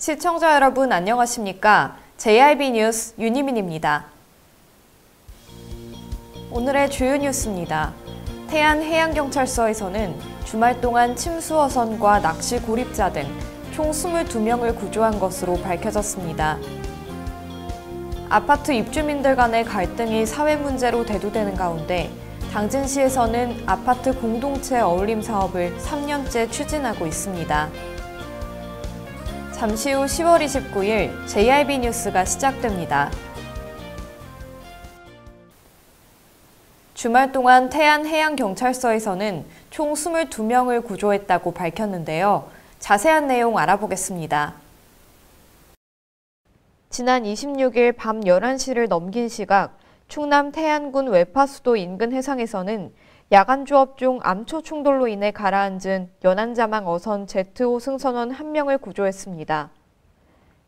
시청자 여러분 안녕하십니까? JIB 뉴스 윤희민입니다. 오늘의 주요 뉴스입니다. 태안해양경찰서에서는 주말 동안 침수어선과 낚시 고립자 등 총 22명을 구조한 것으로 밝혀졌습니다. 아파트 입주민들 간의 갈등이 사회 문제로 대두되는 가운데 당진시에서는 아파트 공동체 어울림 사업을 3년째 추진하고 있습니다. 잠시 후 10월 29일 JIB 뉴스가 시작됩니다. 주말 동안 태안해양경찰서에서는 총 22명을 구조했다고 밝혔는데요. 자세한 내용 알아보겠습니다. 지난 26일 밤 11시를 넘긴 시각 충남 태안군 외파수도 인근 해상에서는 야간 조업 중 암초 충돌로 인해 가라앉은 연안자망 어선 Z5 승선원 1명을 구조했습니다.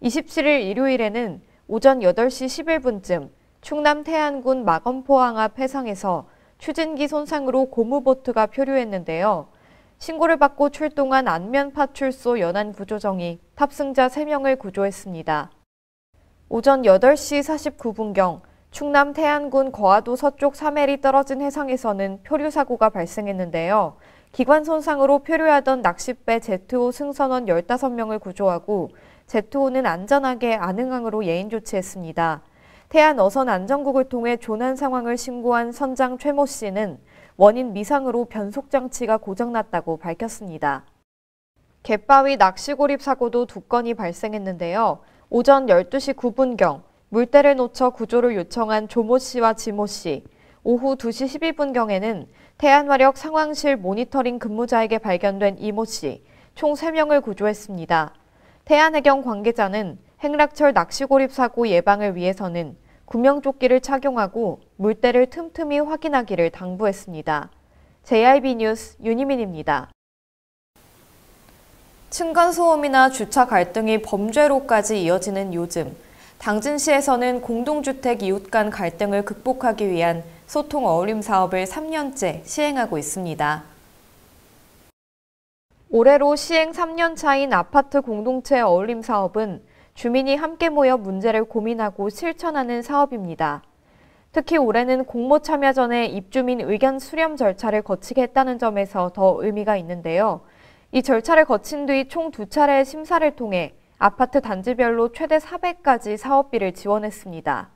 27일 일요일에는 오전 8시 11분쯤 충남 태안군 마건포항 앞 해상에서 추진기 손상으로 고무보트가 표류했는데요. 신고를 받고 출동한 안면파출소 연안구조정이 탑승자 3명을 구조했습니다. 오전 8시 49분경 충남 태안군 거화도 서쪽 3해리 떨어진 해상에서는 표류 사고가 발생했는데요. 기관 손상으로 표류하던 낚싯배 Z5 승선원 15명을 구조하고 Z5는 안전하게 안흥항으로 예인 조치했습니다. 태안 어선 안전국을 통해 조난 상황을 신고한 선장 최모 씨는 원인 미상으로 변속장치가 고장났다고 밝혔습니다. 갯바위 낚시고립 사고도 2건이 발생했는데요. 오전 12시 9분경 물때를 놓쳐 구조를 요청한 조모 씨와 지모 씨, 오후 2시 12분경에는 태안화력 상황실 모니터링 근무자에게 발견된 이모 씨, 총 3명을 구조했습니다. 태안해경 관계자는 행락철 낚시고립 사고 예방을 위해서는 구명조끼를 착용하고 물때를 틈틈이 확인하기를 당부했습니다. JIB 뉴스 윤희민입니다. 층간소음이나 주차 갈등이 범죄로까지 이어지는 요즘, 당진시에서는 공동주택 이웃 간 갈등을 극복하기 위한 소통 어울림 사업을 3년째 시행하고 있습니다. 올해로 시행 3년 차인 아파트 공동체 어울림 사업은 주민이 함께 모여 문제를 고민하고 실천하는 사업입니다. 특히 올해는 공모 참여 전에 입주민 의견 수렴 절차를 거치게 했다는 점에서 더 의미가 있는데요. 이 절차를 거친 뒤 총 2차례의 심사를 통해 아파트 단지별로 최대 400가지 사업비를 지원했습니다.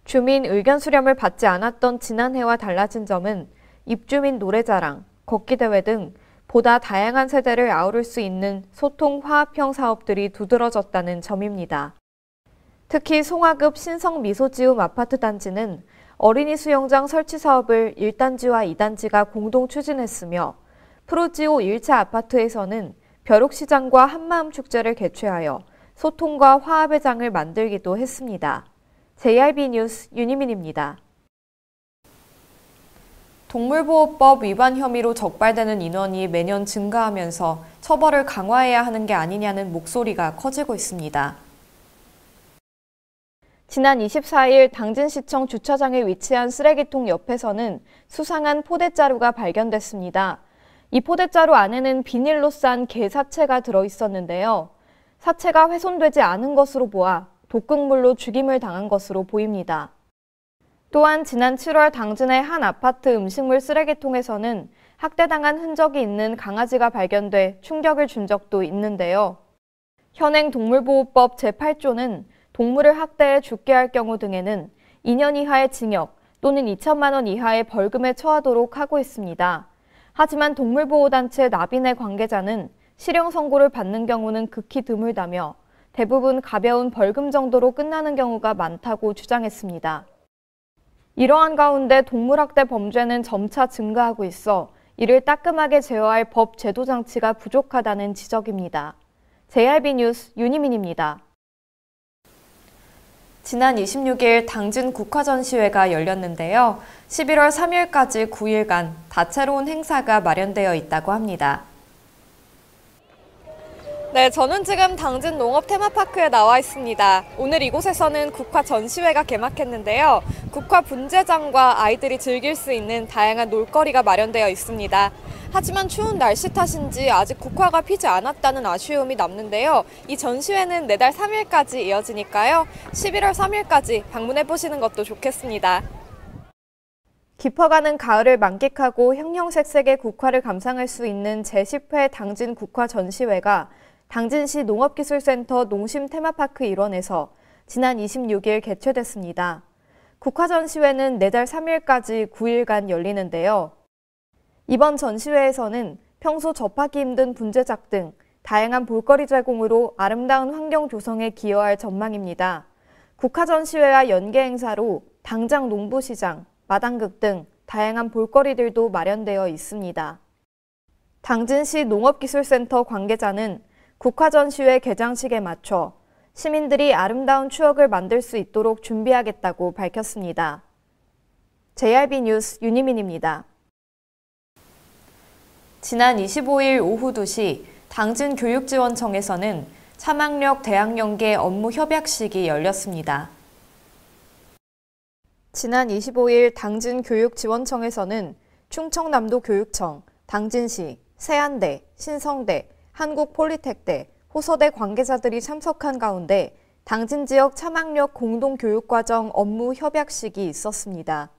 주민 의견 수렴을 받지 않았던 지난해와 달라진 점은 입주민 노래자랑, 걷기대회 등 보다 다양한 세대를 아우를 수 있는 소통 화합형 사업들이 두드러졌다는 점입니다. 특히 송화급 신성 미소지움 아파트 단지는 어린이 수영장 설치 사업을 1단지와 2단지가 공동 추진했으며 프로지오 1차 아파트에서는 벼룩시장과 한마음 축제를 개최하여 소통과 화합의 장을 만들기도 했습니다. JIB 뉴스 윤희민입니다. 동물보호법 위반 혐의로 적발되는 인원이 매년 증가하면서 처벌을 강화해야 하는 게 아니냐는 목소리가 커지고 있습니다. 지난 24일 당진시청 주차장에 위치한 쓰레기통 옆에서는 수상한 포대자루가 발견됐습니다. 이 포대자루 안에는 비닐로 싼 개 사체가 들어있었는데요. 사체가 훼손되지 않은 것으로 보아 독극물로 죽임을 당한 것으로 보입니다. 또한 지난 7월 당진의 한 아파트 음식물 쓰레기통에서는 학대당한 흔적이 있는 강아지가 발견돼 충격을 준 적도 있는데요. 현행 동물보호법 제8조는 동물을 학대해 죽게 할 경우 등에는 2년 이하의 징역 또는 2천만 원 이하의 벌금에 처하도록 하고 있습니다. 하지만 동물보호단체 나비네 관계자는 실형 선고를 받는 경우는 극히 드물다며 대부분 가벼운 벌금 정도로 끝나는 경우가 많다고 주장했습니다. 이러한 가운데 동물학대 범죄는 점차 증가하고 있어 이를 따끔하게 제어할 법 제도 장치가 부족하다는 지적입니다. JIB 뉴스 윤희민입니다. 지난 26일 당진 국화전시회가 열렸는데요. 11월 3일까지 9일간 다채로운 행사가 마련되어 있다고 합니다. 네, 저는 지금 당진 농업 테마파크에 나와 있습니다. 오늘 이곳에서는 국화 전시회가 개막했는데요. 국화 분재장과 아이들이 즐길 수 있는 다양한 놀거리가 마련되어 있습니다. 하지만 추운 날씨 탓인지 아직 국화가 피지 않았다는 아쉬움이 남는데요. 이 전시회는 내달 3일까지 이어지니까요. 11월 3일까지 방문해 보시는 것도 좋겠습니다. 깊어가는 가을을 만끽하고 형형색색의 국화를 감상할 수 있는 제10회 당진 국화 전시회가 당진시 농업기술센터 농심 테마파크 일원에서 지난 26일 개최됐습니다. 국화 전시회는 내달 3일까지 9일간 열리는데요. 이번 전시회에서는 평소 접하기 힘든 분재작 등 다양한 볼거리 제공으로 아름다운 환경 조성에 기여할 전망입니다. 국화 전시회와 연계 행사로 당장 농부시장, 마당극 등 다양한 볼거리들도 마련되어 있습니다. 당진시 농업기술센터 관계자는 국화 전시회 개장식에 맞춰 시민들이 아름다운 추억을 만들 수 있도록 준비하겠다고 밝혔습니다. JRB 뉴스 윤희민입니다. 지난 25일 오후 2시 당진교육지원청에서는 차망력 대학연계 업무 협약식이 열렸습니다. 지난 25일 당진교육지원청에서는 충청남도 교육청, 당진시, 세안대, 신성대, 한국폴리텍대, 호서대 관계자들이 참석한 가운데 당진 지역 차망력 공동교육과정 업무 협약식이 있었습니다.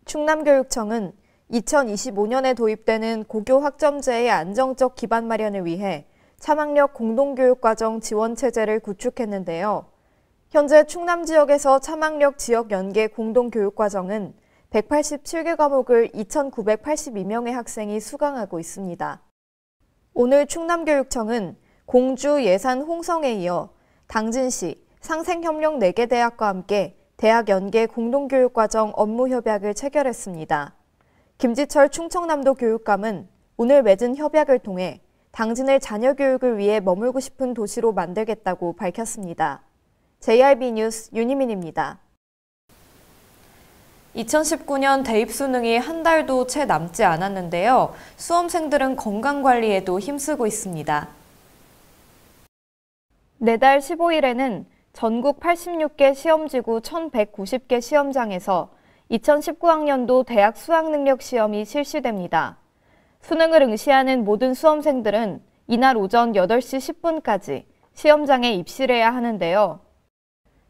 충남교육청은 2025년에 도입되는 고교 학점제의 안정적 기반 마련을 위해 차망력 공동교육과정 지원체제를 구축했는데요. 현재 충남 지역에서 차망력 지역 연계 공동교육과정은 187개 과목을 2,982명의 학생이 수강하고 있습니다. 오늘 충남교육청은 공주, 예산, 홍성에 이어 당진시, 상생협력 4개 대학과 함께 대학 연계 공동교육과정 업무협약을 체결했습니다. 김지철 충청남도 교육감은 오늘 맺은 협약을 통해 당진을 자녀 교육을 위해 머물고 싶은 도시로 만들겠다고 밝혔습니다. JRB 뉴스 윤희민입니다. 2019년 대입수능이 한 달도 채 남지 않았는데요. 수험생들은 건강관리에도 힘쓰고 있습니다. 내달 15일에는 전국 86개 시험지구 1,190개 시험장에서 2019학년도 대학 수학능력 시험이 실시됩니다. 수능을 응시하는 모든 수험생들은 이날 오전 8시 10분까지 시험장에 입실해야 하는데요.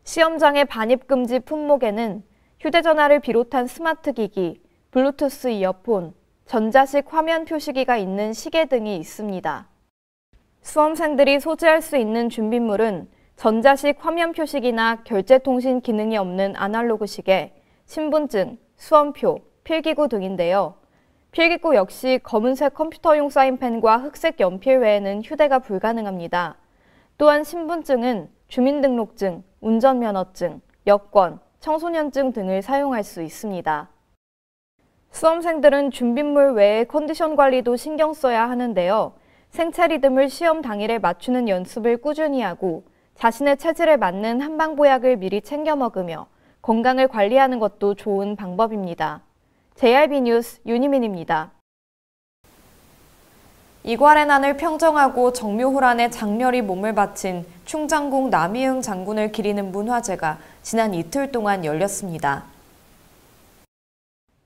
시험장의 반입금지 품목에는 휴대전화를 비롯한 스마트기기, 블루투스 이어폰, 전자식 화면 표시기가 있는 시계 등이 있습니다. 수험생들이 소지할 수 있는 준비물은 전자식 화면 표시기나 결제통신 기능이 없는 아날로그 시계, 신분증, 수험표, 필기구 등인데요. 필기구 역시 검은색 컴퓨터용 사인펜과 흑색 연필 외에는 휴대가 불가능합니다. 또한 신분증은 주민등록증, 운전면허증, 여권, 청소년증 등을 사용할 수 있습니다. 수험생들은 준비물 외에 컨디션 관리도 신경 써야 하는데요. 생체 리듬을 시험 당일에 맞추는 연습을 꾸준히 하고 자신의 체질에 맞는 한방보약을 미리 챙겨 먹으며 건강을 관리하는 것도 좋은 방법입니다. JRB 뉴스 윤희민입니다. 이괄의 난을 평정하고 정묘호란에 장렬히 몸을 바친 충장공 남이흥 장군을 기리는 문화제가 지난 이틀 동안 열렸습니다.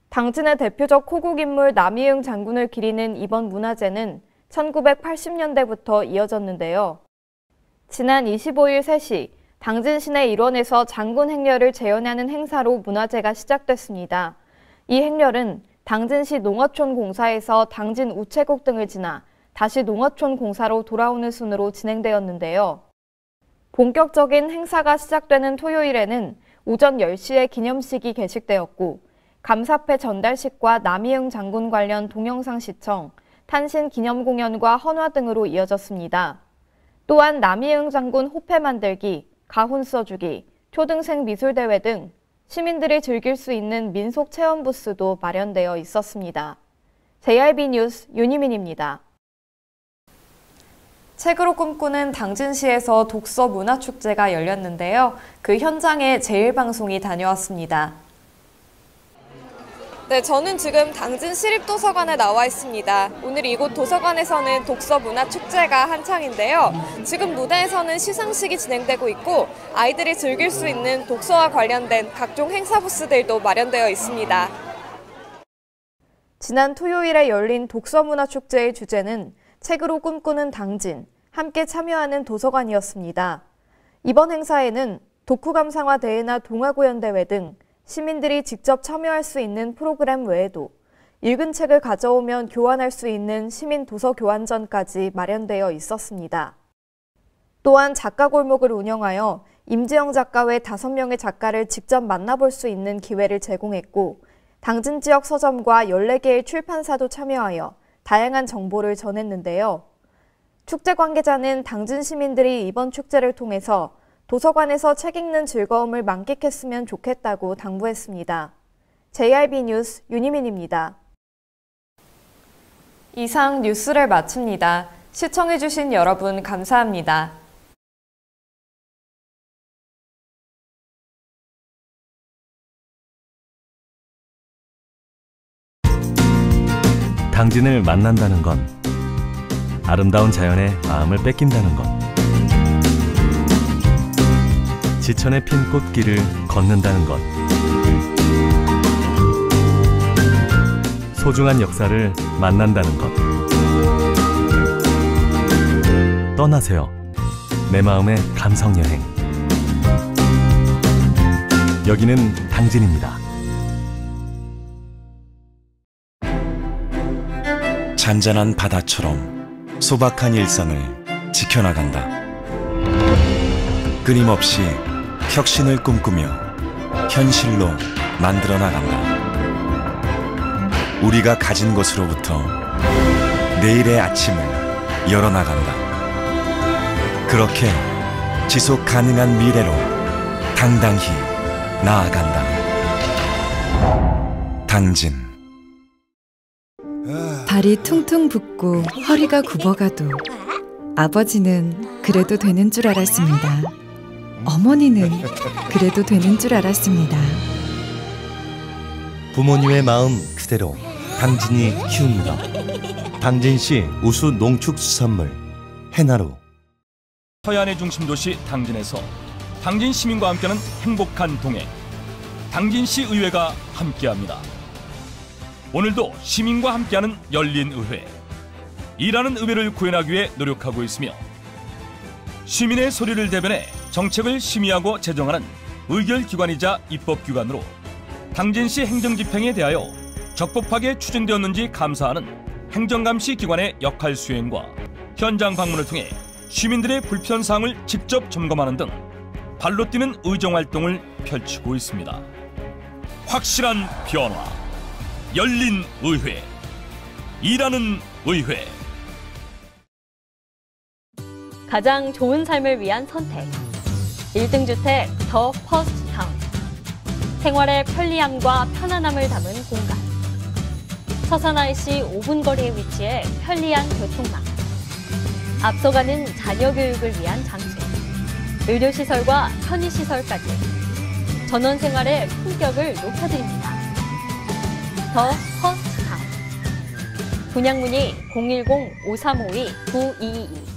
당진의 대표적 호국인물 남이흥 장군을 기리는 이번 문화제는 1980년대부터 이어졌는데요. 지난 25일 3시 당진 시내 일원에서 장군 행렬을 재현하는 행사로 문화제가 시작됐습니다. 이 행렬은 당진시 농어촌 공사에서 당진 우체국 등을 지나 다시 농어촌 공사로 돌아오는 순으로 진행되었는데요. 본격적인 행사가 시작되는 토요일에는 오전 10시에 기념식이 개식되었고 감사패 전달식과 남이흥 장군 관련 동영상 시청, 탄신 기념 공연과 헌화 등으로 이어졌습니다. 또한 남이흥 장군 호패 만들기, 가훈 써주기, 초등생 미술대회 등 시민들이 즐길 수 있는 민속 체험 부스도 마련되어 있었습니다. JRB 뉴스 윤희민입니다. 책으로 꿈꾸는 당진시에서 독서 문화축제가 열렸는데요. 그 현장에 제일방송이 다녀왔습니다. 네, 저는 지금 당진 시립도서관에 나와 있습니다. 오늘 이곳 도서관에서는 독서문화축제가 한창인데요. 지금 무대에서는 시상식이 진행되고 있고 아이들이 즐길 수 있는 독서와 관련된 각종 행사 부스들도 마련되어 있습니다. 지난 토요일에 열린 독서문화축제의 주제는 책으로 꿈꾸는 당진, 함께 참여하는 도서관이었습니다. 이번 행사에는 독후 감상화 대회나 동화구연대회 등 시민들이 직접 참여할 수 있는 프로그램 외에도 읽은 책을 가져오면 교환할 수 있는 시민 도서 교환전까지 마련되어 있었습니다. 또한 작가골목을 운영하여 임지영 작가 외 5명의 작가를 직접 만나볼 수 있는 기회를 제공했고 당진 지역 서점과 14개의 출판사도 참여하여 다양한 정보를 전했는데요. 축제 관계자는 당진 시민들이 이번 축제를 통해서 도서관에서 책 읽는 즐거움을 만끽했으면 좋겠다고 당부했습니다. JRB 뉴스 윤희민입니다. 이상 뉴스를 마칩니다. 시청해주신 여러분 감사합니다. 당진을 만난다는 건 아름다운 자연에 마음을 뺏긴다는 것, 지천에 핀 꽃길을 걷는다는 것, 소중한 역사를 만난다는 것. 떠나세요. 내 마음의 감성여행. 여기는 당진입니다. 잔잔한 바다처럼 소박한 일상을 지켜나간다. 끊임없이 혁신을 꿈꾸며 현실로 만들어 나간다. 우리가 가진 것으로부터 내일의 아침을 열어나간다. 그렇게 지속 가능한 미래로 당당히 나아간다. 당진. 발이 퉁퉁 붓고 허리가 굽어가도 아버지는 그래도 되는 줄 알았습니다. 어머니는 그래도 되는 줄 알았습니다. 부모님의 마음 그대로 당진이 키웁니다. 당진시 우수 농축수산물 해나루. 서해안의 중심 도시 당진에서 당진 시민과 함께하는 행복한 동행, 당진시 의회가 함께합니다. 오늘도 시민과 함께하는 열린 의회, 일하는 의회를 구현하기 위해 노력하고 있으며 시민의 소리를 대변해 정책을 심의하고 제정하는 의결기관이자 입법기관으로 당진시 행정집행에 대하여 적법하게 추진되었는지 감사하는 행정감시 기관의 역할 수행과 현장 방문을 통해 시민들의 불편사항을 직접 점검하는 등 발로 뛰는 의정활동을 펼치고 있습니다. 확실한 변화, 열린 의회, 일하는 의회. 가장 좋은 삶을 위한 선택. 1등 주택 더 퍼스트 타운. 생활의 편리함과 편안함을 담은 공간. 서산 IC 5분 거리에 위치해 편리한 교통망. 앞서가는 자녀 교육을 위한 장치. 의료시설과 편의시설까지. 전원 생활의 품격을 높여드립니다. 더 퍼스트 타운. 분양 문의 010-5352-9222